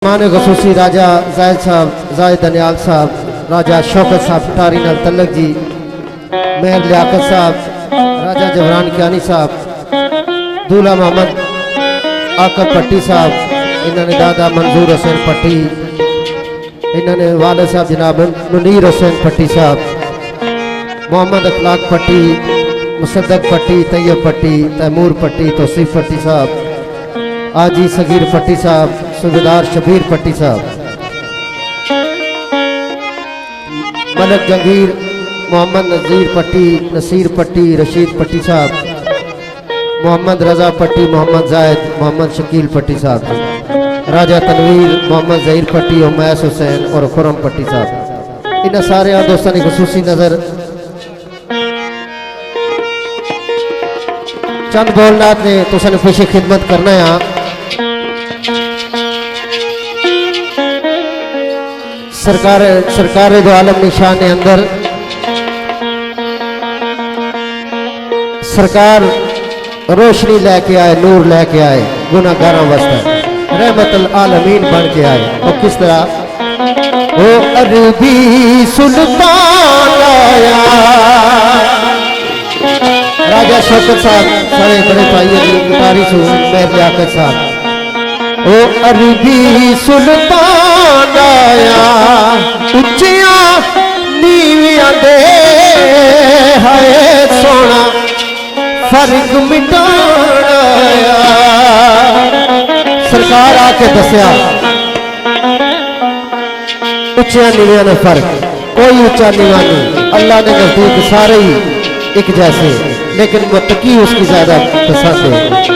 मान खसूसी राजा जायद साहब, जायद दनियाल साहब, राजा शौकत साहब टारी नल तलक जी, मेयर लियाकत साहब, राजा जबरान कियानी साहब, दूल्हा मोहम्मद आकर पट्टी साहब, इन्होंने दादा मंजूर हुसैन पट्टी, इन्होंने वाले साहब जनाब मुनीर हुसैन पट्टी साहब, मोहम्मद अखलाक पट्टी, मुसद्दक पट्टी, तैयब पट्टी, तैमूर पट्टी, तौसीफ पट्टी साहब, आजी सगीर पट्टी साहब, सूबेदार शबीर पट्टी साहब, मलक जंगीर, मोहम्मद नज़ीर पट्टी, नसीर पट्टी, रशीद पट्टी साहब, मोहम्मद रजा पट्टी, मोहम्मद जायद, मोहम्मद शकील पट्टी साहब, राजा तनवीर, मोहम्मद जहीर पट्टी, उमैस हुसैन और खुरम पट्टी साहब। इन सारे दोस्तों की खसूसी नज़र चंद बोलनाथ ने तुसां खुशी खिदमत करना है। सरकार दो आलम निशान के अंदर सरकार रोशनी लेके आए, नूर लेके आए, गुनाहगारों वास्ते रहमतुल आलमीन बन के आए। और किस तरह वो अरबी सुल्तान आया, राजा शौकत साहब सारे बड़े भाई मेयर लियाकत साहब, ओ अरबी सुल्तान आया, उच्चिया नीवियां दे है सोना फर्क मिटान आया। सरकार आके दसिया उच्चिया नीवियां ने फर्क, कोई उच्चा नीवा नहीं, अल्लाह ने नजदीक सारे ही एक जैसे, लेकिन मुत्तकी उसकी ज्यादा पसंद है।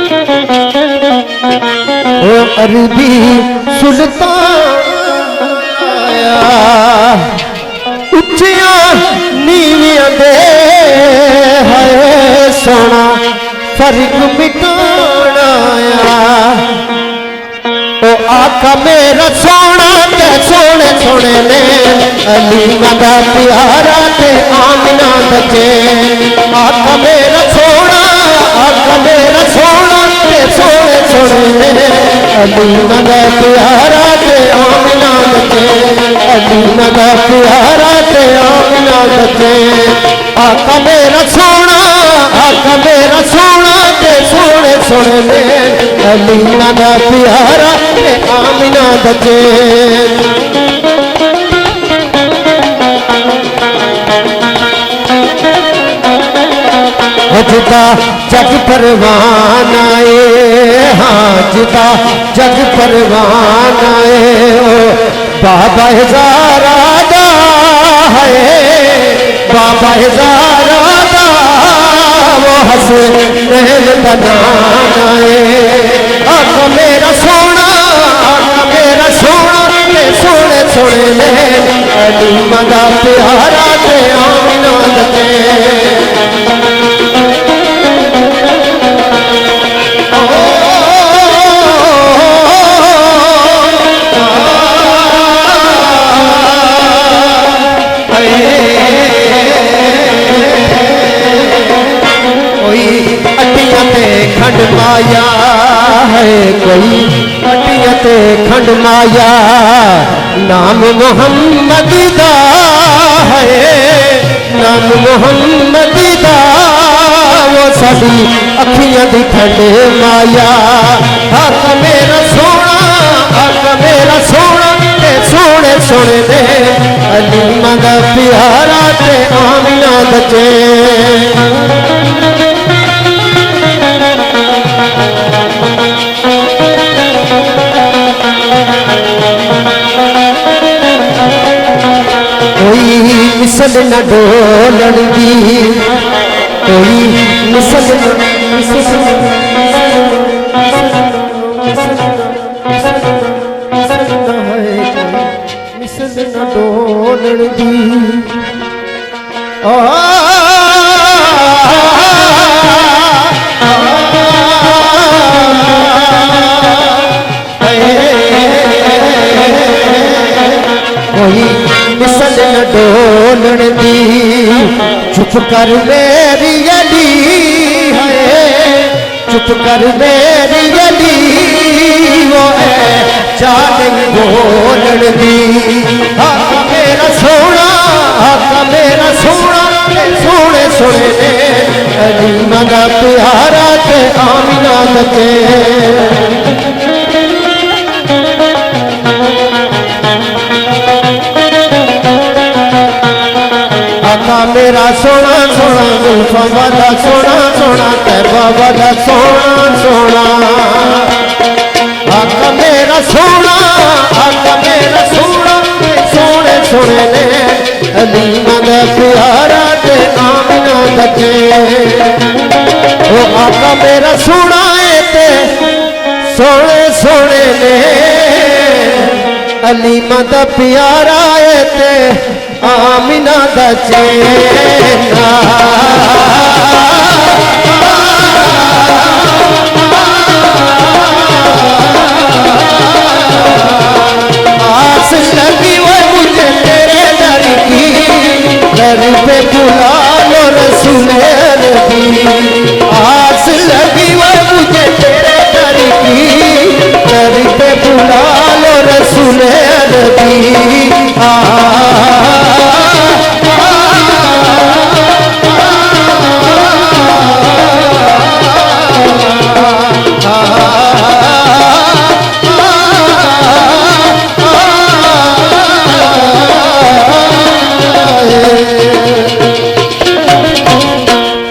ओ अरबी सुल्तान आया, उच्चिया नीवियां दे है सोना फर्क मिटान आया। ओ आका मेरा सोना ते सोने सोने ने अली मदा प्यारा ते आमिना बचे। आका मेरा सोना, आका मेरा सोना ते सोने सोने ने अली मदा प्यारा ते आमिना बचे, अली मदा प्यारा ते आमिना बचे। आका मेरा सोना, आका मेरा सोना ते सोने सोने ने अली मदा प्यारा ते आमिना बचे। जिदा जग परवान आए, हाँ जिदा जग परवान आए, ओ बाबा हजारा दा है, बाबा हजारा दा वो हसनैन दा नाम आए। आका मेरा सोना, आका मेरा सोना ते सोने सोने ने अली मदा प्यारा ते आमिना दे। खंड माया है कोई अटिया ते खंड माया, नाम मोहम्मद दा है, नाम मोहम्मद दा वो साडी अखियां दी ठंड माया। आका मेरा सोना, आका मेरा सोना ते सोने सोने ने अली मदा प्यारा ते आमिना बचे। कोई मिसल न डोलन दी, कोई मिसल न डोलन दी। कोई मिसल न डोलन दी, चुप कर मेरी अली है, चुप कर मेरी अली वो है जा नहीं बोलन दी आका मेरा सोना सोने सोने ने अलीमा दा प्यारा ते आमिना दते आका मेरा सोना सोना जुल्फा वादा सोना सोना तैबा वादा सोना सोना आका मेरा सोना सोने सोने ने अलीमा दा प्यारा ते आमिना दते ओ आका मेरा सोना है ते सोने सोने ने अलीमा दा प्यारा है ते आमिना दा चेना आस लगी वो मुझे तेरे दर की दर पे बुला लो रसूले नबी आस लगी वो मुझे तेरे दर की दर पे बुला लो रसूले नबी